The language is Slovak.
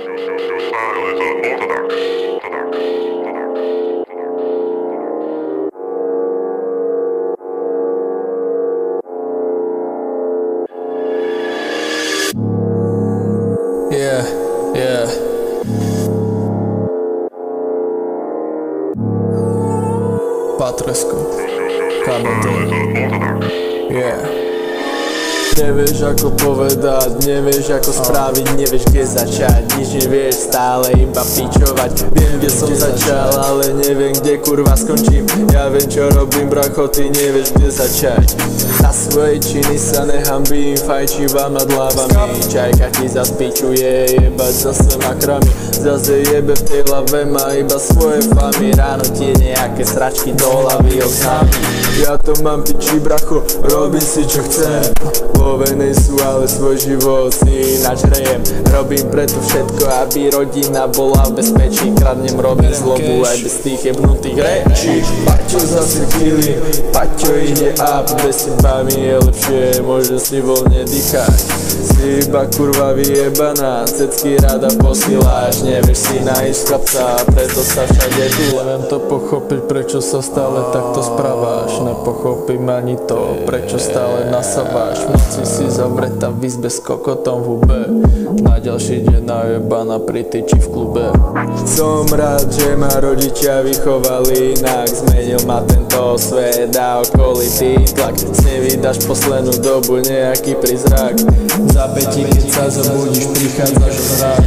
Yeah. Patresko, KBT. Nevieš ako povedať, nevieš ako spraviť, nevieš kde začať, nič nevieš, stále iba pičovať. Viem kde som začal, ale neviem kde kurva skončím. Ja viem čo robím bracho, ty nevieš kde začať. Za svoje činy sa nehambím, fajčívam nad hlavami. Čajka ti zas pičuje, jebať zase makrami. Zase jebe v tej hlave má iba svoje famy. Ráno tie nejaké sračky do hlavy oknami. Ja to mám piči bracho, robím si čo chcem. Povenej sú, ale svoj život si načrejem. Robím preto všetko, aby rodina bola v bezpečí. Kradnem, robím zlobu aj bez tých jebnutých rečí. Paťo zase chvíli, Paťo ide up. Bez teba mi je lepšie, môže si voľne dýchať. Si iba kurva vyjebaná, cecky rada posíláš. Nevieš si nájsť chlapca, preto sa všade tu. Neviem to pochopiť, prečo sa stále takto správaš. Nepochopím ani to, prečo stále nasávaš. V noci si zavretá v izbe s kokotom v hube. Na ďalší deň najebaná pri tyči v klube. Som rád, že ma rodičia vychovali inak. Zmenil ma tento svet a okolitý tlak. Nevydáš poslednú dobu nejaký prízrak. Za 5, keď sa zobudíš, prichádzaš o zrak.